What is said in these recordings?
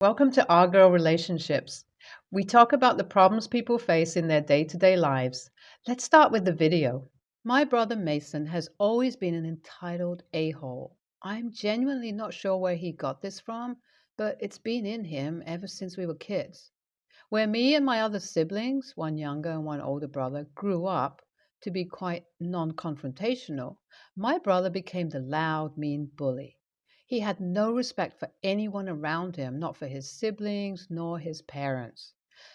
Welcome to Our Girl Relationships. We talk about the problems people face in their day to day lives. Let's start with the video. My brother Mason has always been an entitled a hole. I'm genuinely not sure where he got this from, but it's been in him ever since we were kids. Where me and my other siblings, one younger and one older brother, grew up to be quite non confrontational, my brother became the loud, mean bully. He had no respect for anyone around him, not for his siblings nor his parents.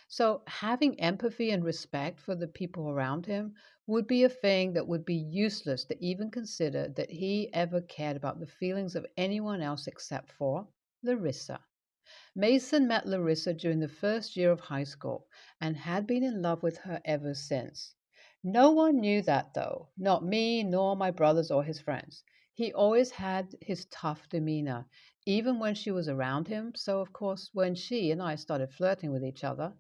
So, having empathy and respect for the people around him would be a thing that would be useless to even consider that he ever cared about the feelings of anyone else except for Larissa. Mason met Larissa during the first year of high school and had been in love with her ever since. No one knew that, though, not me, nor my brothers or his friends. He always had his tough demeanor, even when she was around him. So, of course, when she and I started flirting with each other,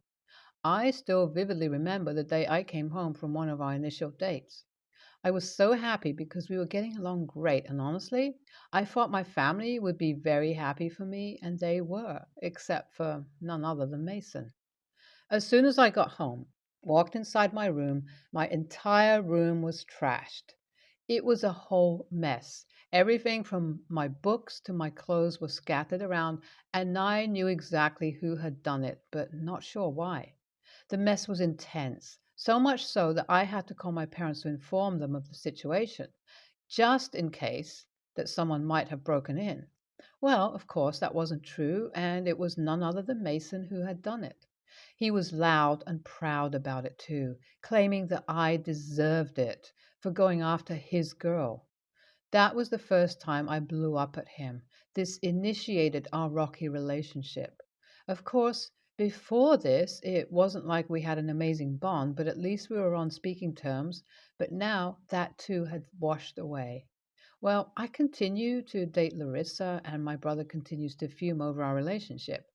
I still vividly remember the day I came home from one of our initial dates. I was so happy because we were getting along great, and honestly, I thought my family would be very happy for me, and they were, except for none other than Mason. As soon as I got home, walked inside my entire room was trashed. It was a whole mess. Everything from my books to my clothes was scattered around, and I knew exactly who had done it, but not sure why. The mess was intense, so much so that I had to call my parents to inform them of the situation, just in case that someone might have broken in. Well, of course, that wasn't true, and it was none other than Mason who had done it. He was loud and proud about it too, claiming that I deserved it for going after his girl. That was the first time I blew up at him. This initiated our rocky relationship. Of course, before this, it wasn't like we had an amazing bond, but at least we were on speaking terms. But now that too had washed away. Well, I continue to date Larissa, and my brother continues to fume over our relationship.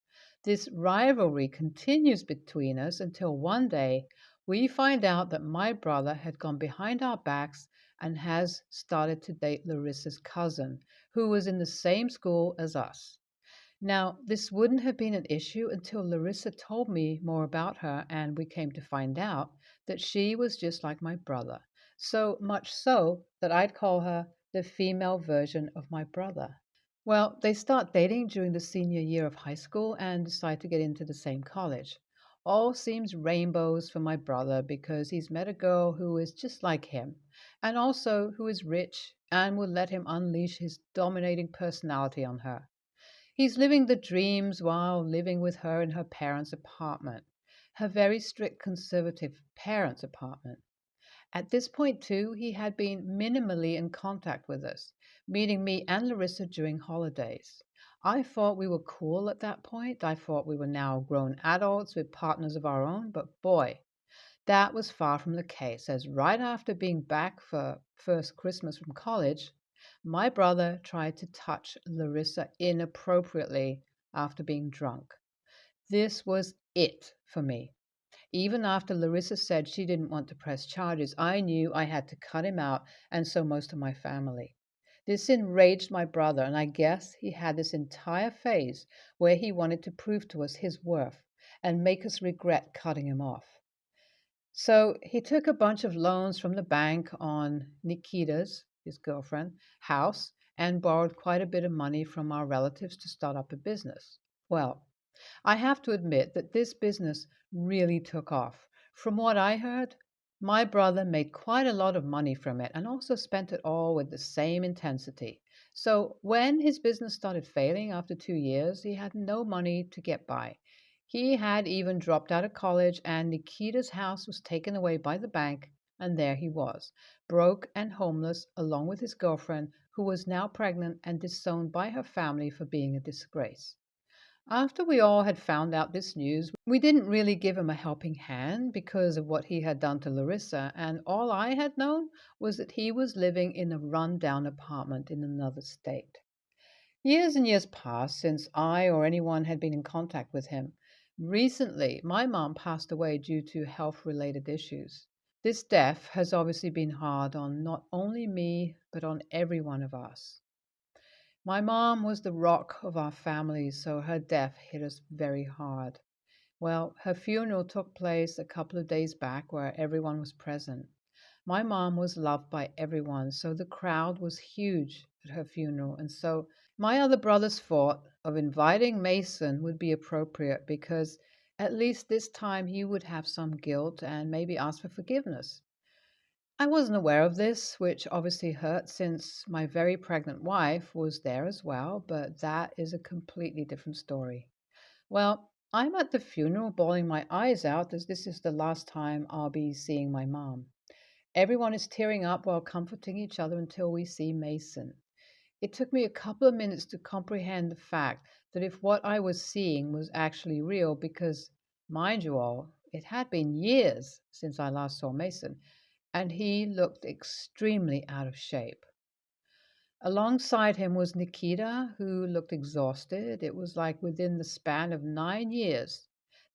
This rivalry continues between us until one day we find out that my brother had gone behind our backs and has started to date Larissa's cousin, who was in the same school as us. Now, this wouldn't have been an issue until Larissa told me more about her, and we came to find out that she was just like my brother. So much so that I'd call her the female version of my brother. Well, they start dating during the senior year of high school and decide to get into the same college. All seems rainbows for my brother because he's met a girl who is just like him, and also who is rich and will let him unleash his dominating personality on her. He's living the dreams while living with her in her parents' apartment, her very strict conservative parents' apartment. At this point, too, he had been minimally in contact with us, meeting me and Larissa during holidays. I thought we were cool at that point. I thought we were now grown adults with partners of our own, but boy, that was far from the case, as right after being back for first Christmas from college, my brother tried to touch Larissa inappropriately after being drunk. This was it for me. Even after Larissa said she didn't want to press charges, I knew I had to cut him out, and so most of my family. This enraged my brother, and I guess he had this entire phase where he wanted to prove to us his worth and make us regret cutting him off. So he took a bunch of loans from the bank on Nikita's, his girlfriend, house and borrowed quite a bit of money from our relatives to start up a business. Well, I have to admit that this business really took off. From what I heard, my brother made quite a lot of money from it and also spent it all with the same intensity. So when his business started failing after 2 years, he had no money to get by. He had even dropped out of college, and Nikita's house was taken away by the bank, and there he was, broke and homeless, along with his girlfriend, who was now pregnant and disowned by her family for being a disgrace. After we all had found out this news, we didn't really give him a helping hand because of what he had done to Larissa, and all I had known was that he was living in a run-down apartment in another state. Years and years passed since I or anyone had been in contact with him. Recently, my mom passed away due to health-related issues. This death has obviously been hard on not only me, but on every one of us. My mom was the rock of our family, so her death hit us very hard. Well, her funeral took place a couple of days back where everyone was present. My mom was loved by everyone, so the crowd was huge at her funeral. And so my other brothers thought of inviting Mason would be appropriate because at least this time he would have some guilt and maybe ask for forgiveness. I wasn't aware of this, which obviously hurt since my very pregnant wife was there as well, but that is a completely different story. Well, I'm at the funeral bawling my eyes out as this is the last time I'll be seeing my mom. Everyone is tearing up while comforting each other until we see Mason. It took me a couple of minutes to comprehend the fact that if what I was seeing was actually real, because, mind you all, it had been years since I last saw Mason, and he looked extremely out of shape. Alongside him was Nikita, who looked exhausted. It was like within the span of 9 years,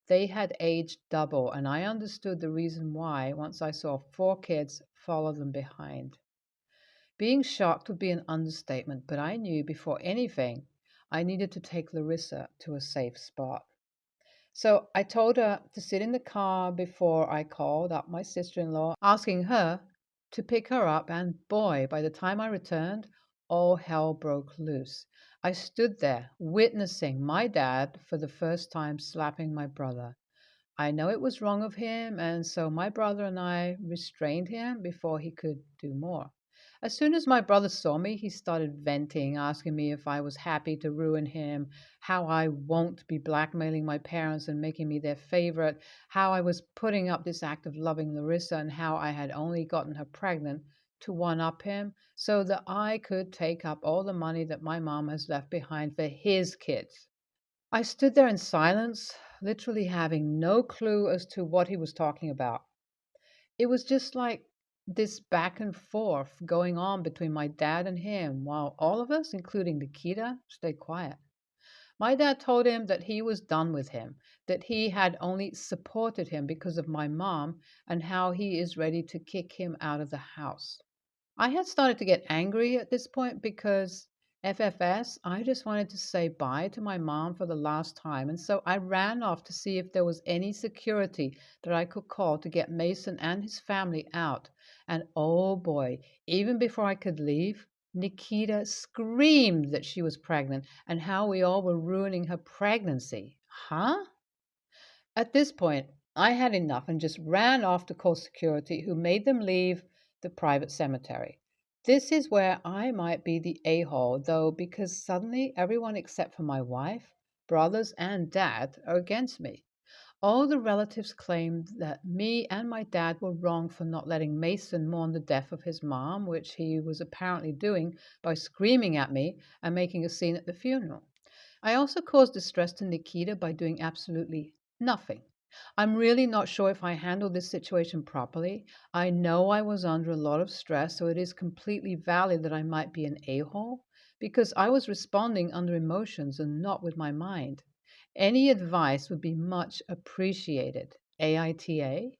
they had aged double, and I understood the reason why once I saw four kids follow them behind. Being shocked would be an understatement, but I knew before anything I needed to take Larissa to a safe spot. So I told her to sit in the car before I called up my sister in law, asking her to pick her up. And boy, by the time I returned, all hell broke loose. I stood there witnessing my dad for the first time slapping my brother. I know it was wrong of him, and so my brother and I restrained him before he could do more. As soon as my brother saw me, he started venting, asking me if I was happy to ruin him, how I won't be blackmailing my parents and making me their favorite, how I was putting up this act of loving Larissa, and how I had only gotten her pregnant to one up him so that I could take up all the money that my mom has left behind for his kids. I stood there in silence, literally having no clue as to what he was talking about. It was just like this back and forth going on between my dad and him, while all of us, including Nikita, stayed quiet. My dad told him that he was done with him, that he had only supported him because of my mom, and how he is ready to kick him out of the house. I had started to get angry at this point because FFS, I just wanted to say bye to my mom for the last time. And so I ran off to see if there was any security that I could call to get Mason and his family out. And oh boy, even before I could leave, Nikita screamed that she was pregnant and how we all were ruining her pregnancy. Huh? At this point, I had enough and just ran off to call security, who made them leave the private cemetery. This is where I might be the a hole, though, because suddenly everyone except for my wife, brothers, and dad are against me. All the relatives claimed that me and my dad were wrong for not letting Mason mourn the death of his mom, which he was apparently doing by screaming at me and making a scene at the funeral. I also caused distress to Nikita by doing absolutely nothing. I'm really not sure if I handled this situation properly. I know I was under a lot of stress, so it is completely valid that I might be an a hole because I was responding under emotions and not with my mind. Any advice would be much appreciated. AITA?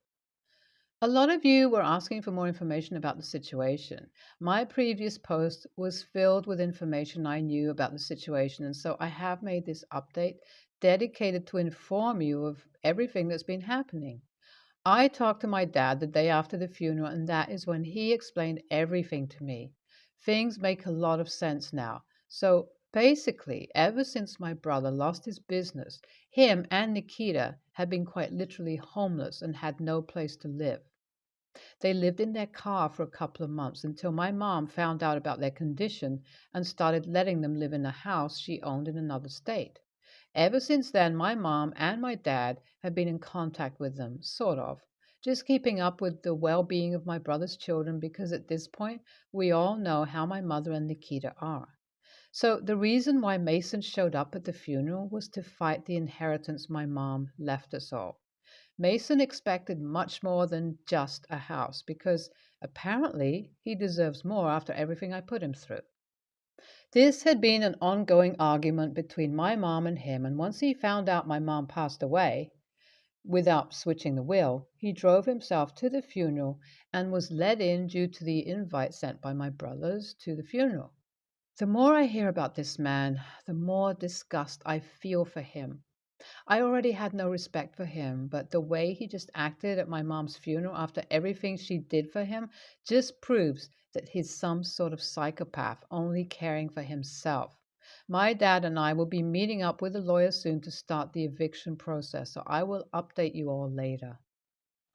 A lot of you were asking for more information about the situation. My previous post was filled with information I knew about the situation, and so I have made this update dedicated to inform you of everything that's been happening. I talked to my dad the day after the funeral, and that is when he explained everything to me. Things make a lot of sense now. So basically, ever since my brother lost his business, him and Nikita had been quite literally homeless and had no place to live. They lived in their car for a couple of months until my mom found out about their condition and started letting them live in a house she owned in another state. Ever since then, my mom and my dad have been in contact with them, sort of, just keeping up with the well being of my brother's children because at this point, we all know how my mother and Nikita are. So, the reason why Mason showed up at the funeral was to fight the inheritance my mom left us all. Mason expected much more than just a house because apparently he deserves more after everything I put him through. This had been an ongoing argument between my mom and him, and once he found out my mom passed away without switching the will, he drove himself to the funeral and was let in due to the invite sent by my brothers to the funeral. The more I hear about this man, the more disgust I feel for him. I already had no respect for him, but the way he just acted at my mom's funeral after everything she did for him just proves that he's some sort of psychopath, only caring for himself. My dad and I will be meeting up with a lawyer soon to start the eviction process, so I will update you all later.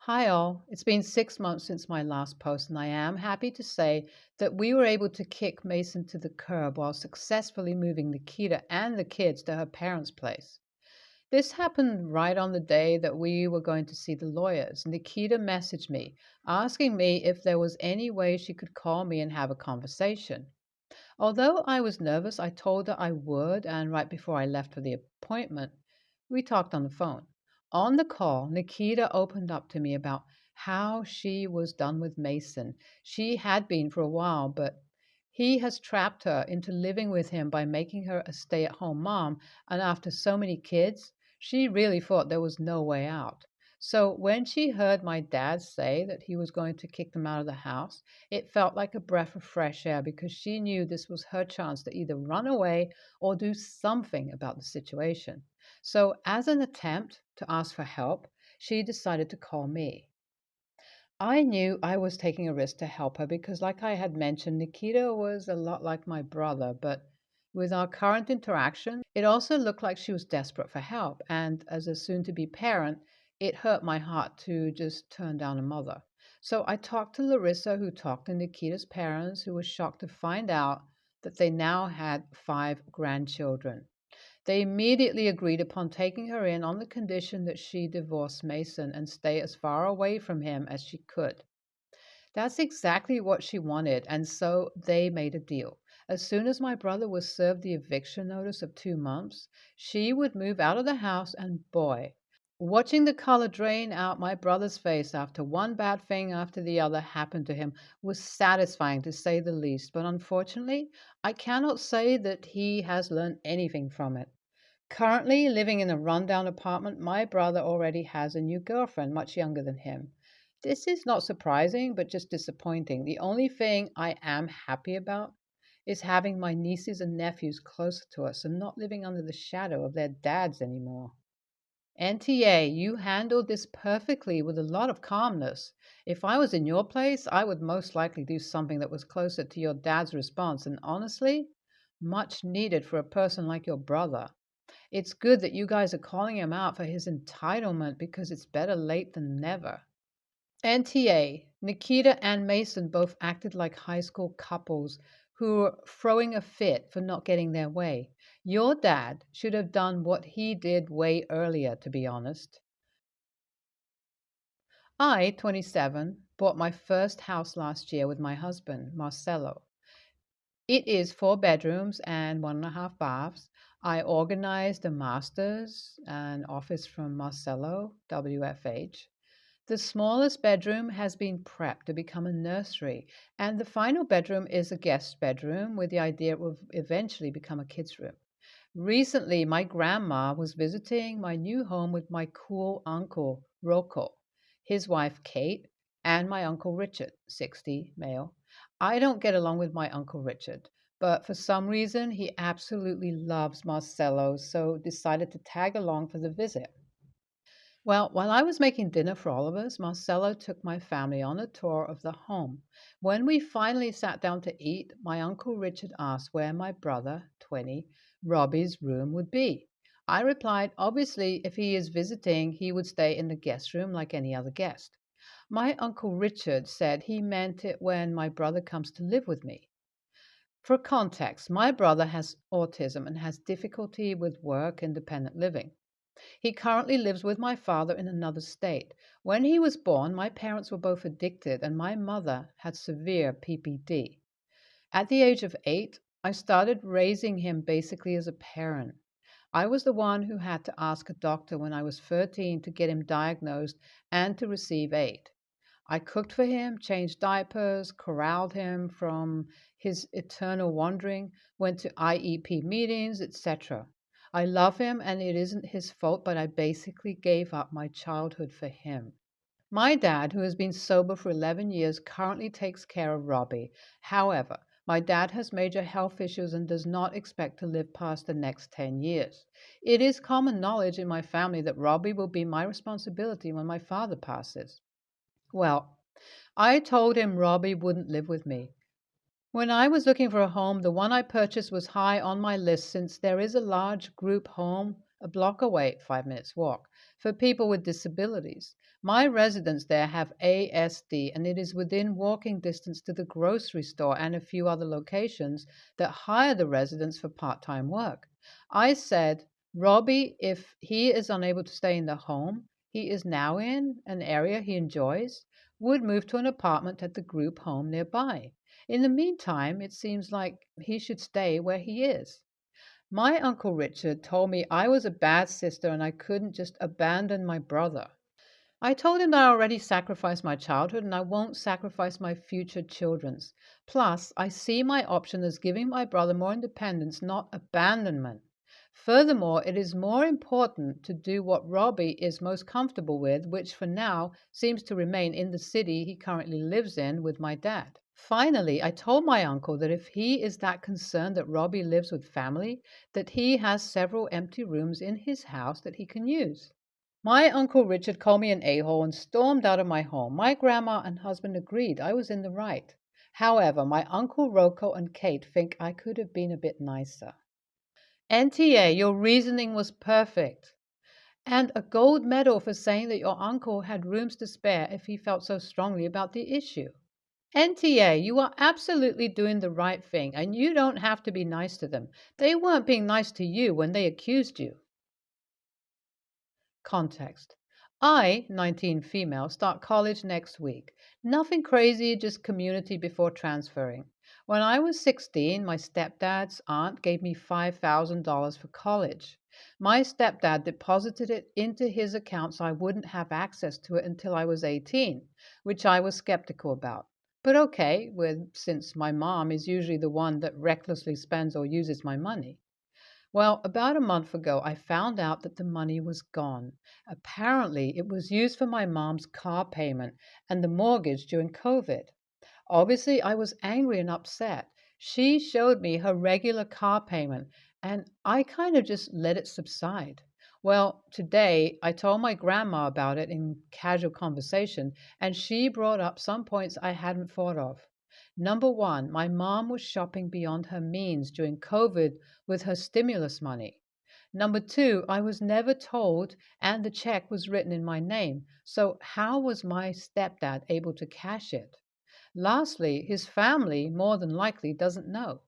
Hi, all. It's been 6 months since my last post, and I am happy to say that we were able to kick Mason to the curb while successfully moving Nikita and the kids to her parents' place. This happened right on the day that we were going to see the lawyers. Nikita messaged me, asking me if there was any way she could call me and have a conversation. Although I was nervous, I told her I would, and right before I left for the appointment, we talked on the phone. On the call, Nikita opened up to me about how she was done with Mason. She had been for a while, but he has trapped her into living with him by making her a stay at home mom, and after so many kids, she really thought there was no way out. So when she heard my dad say that he was going to kick them out of the house, it felt like a breath of fresh air because she knew this was her chance to either run away or do something about the situation. So, as an attempt to ask for help, she decided to call me. I knew I was taking a risk to help her because, like I had mentioned, Nikita was a lot like my brother, but with our current interaction, it also looked like she was desperate for help. And as a soon to be parent, it hurt my heart to just turn down a mother. So I talked to Larissa, who talked to Nikita's parents, who was shocked to find out that they now had 5 grandchildren. They immediately agreed upon taking her in on the condition that she divorce Mason and stay as far away from him as she could. That's exactly what she wanted, and so they made a deal. As soon as my brother was served the eviction notice of 2 months, she would move out of the house, and boy, watching the color drain out my brother's face after one bad thing after the other happened to him was satisfying to say the least. But unfortunately, I cannot say that he has learned anything from it. Currently living in a rundown apartment, my brother already has a new girlfriend, much younger than him. This is not surprising, but just disappointing. The only thing I am happy about is having my nieces and nephews closer to us and not living under the shadow of their dads anymore. NTA, you handled this perfectly with a lot of calmness. If I was in your place, I would most likely do something that was closer to your dad's response, and honestly, much needed for a person like your brother. It's good that you guys are calling him out for his entitlement because it's better late than never. NTA, Nikita and Mason both acted like high school couples who were throwing a fit for not getting their way. Your dad should have done what he did way earlier, to be honest. I, 27, bought my first house last year with my husband, Marcelo. It is 4 bedrooms and 1.5 baths. I organized a master's and office from Marcelo, WFH. The smallest bedroom has been prepped to become a nursery, and the final bedroom is a guest bedroom with the idea it will eventually become a kids' room. Recently, my grandma was visiting my new home with my cool uncle, Rocco, his wife, Kate, and my uncle Richard, 60, male. I don't get along with my uncle Richard, but for some reason, he absolutely loves Marcelo, so decided to tag along for the visit. Well, while I was making dinner for all of us, Marcelo took my family on a tour of the home. When we finally sat down to eat, my Uncle Richard asked where my brother, 20, Robbie's room would be. I replied, obviously, if he is visiting, he would stay in the guest room like any other guest. My Uncle Richard said he meant it when my brother comes to live with me. For context, my brother has autism and has difficulty with work independent living. He currently lives with my father in another state. When he was born, my parents were both addicted, and my mother had severe PPD. At the age of 8, I started raising him basically as a parent. I was the one who had to ask a doctor when I was 13 to get him diagnosed and to receive aid. I cooked for him, changed diapers, corralled him from his eternal wandering, went to IEP meetings, etc. I love him and it isn't his fault, but I basically gave up my childhood for him. My dad, who has been sober for 11 years, currently takes care of Robbie. However, My dad has major health issues and does not expect to live past the next 10 years. It is common knowledge in my family that Robbie will be my responsibility when my father passes. Well, I told him Robbie wouldn't live with me. When I was looking for a home, the one I purchased was high on my list since there is a large group home a block away, 5 minutes walk, for people with disabilities. My residents there have ASD, and it is within walking distance to the grocery store and a few other locations that hire the residents for part time work. I said, Robbie, if he is unable to stay in the home he is now in, an area he enjoys, would move to an apartment at the group home nearby. In the meantime, it seems like he should stay where he is. My Uncle Richard told me I was a bad sister and I couldn't just abandon my brother. I told him that I already sacrificed my childhood and I won't sacrifice my future children's. Plus, I see my option as giving my brother more independence, not abandonment. Furthermore, it is more important to do what Robbie is most comfortable with, which for now seems to remain in the city he currently lives in with my dad. Finally, I told my uncle that if he is that concerned that Robbie lives with family, that he has several empty rooms in his house that he can use. My Uncle Richard called me an a-hole and stormed out of my home. My grandma and husband agreed I was in the right. However, my Uncle Rocco and Kate think I could have been a bit nicer. NTA, your reasoning was perfect. And a gold medal for saying that your uncle had rooms to spare if he felt so strongly about the issue. NTA, you are absolutely doing the right thing, and you don't have to be nice to them. They weren't being nice to you when they accused you. Context. I, 19 female, start college next week. Nothing crazy, just community before transferring. When I was 16, my stepdad's aunt gave me $5,000 for college. My stepdad deposited it into his account so I wouldn't have access to it until I was 18, which I was skeptical about. But okay, since my mom is usually the one that recklessly spends or uses my money. Well, about a month ago, I found out that the money was gone. Apparently, it was used for my mom's car payment and the mortgage during COVID. Obviously, I was angry and upset. She showed me her regular car payment, and I kind of just let it subside. Well, today I told my grandma about it in casual conversation, and she brought up some points I hadn't thought of. Number one, my mom was shopping beyond her means during COVID with her stimulus money. Number two, I was never told, and the check was written in my name. So, how was my stepdad able to cash it? Lastly, his family more than likely doesn't know.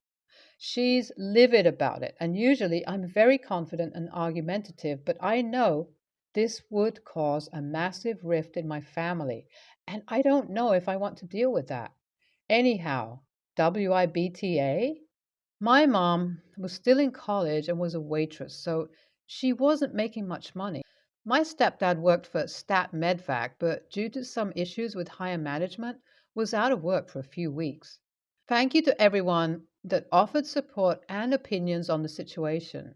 She's livid about it, and usually I'm very confident and argumentative, but I know this would cause a massive rift in my family, and I don't know if I want to deal with that. Anyhow, WIBTA? My mom was still in college and was a waitress, so she wasn't making much money. My stepdad worked for Stat Medvac, but due to some issues with higher management, was out of work for a few weeks. Thank you to everyone that offered support and opinions on the situation.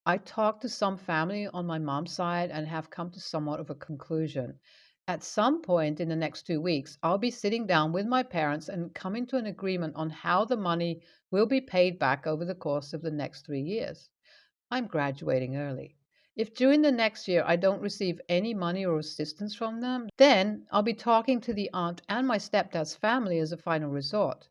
I talked to some family on my mom's side and have come to somewhat of a conclusion. At some point in the next 2 weeks, I'll be sitting down with my parents and coming to an agreement on how the money will be paid back over the course of the next 3 years. I'm graduating early. If during the next year I don't receive any money or assistance from them, then I'll be talking to the aunt and my stepdad's family as a final resort.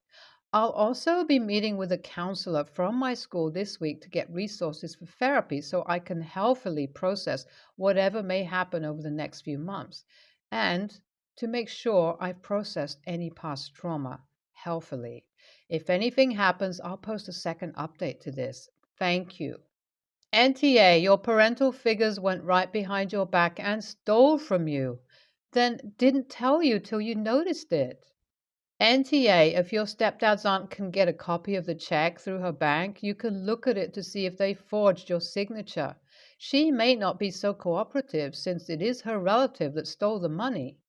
I'll also be meeting with a counselor from my school this week to get resources for therapy so I can healthily process whatever may happen over the next few months and to make sure I've processed any past trauma healthily. If anything happens, I'll post a second update to this. Thank you. NTA, your parental figures went right behind your back and stole from you, then didn't tell you till you noticed it. NTA, if your stepdad's aunt can get a copy of the check through her bank, you can look at it to see if they forged your signature. She may not be so cooperative since it is her relative that stole the money.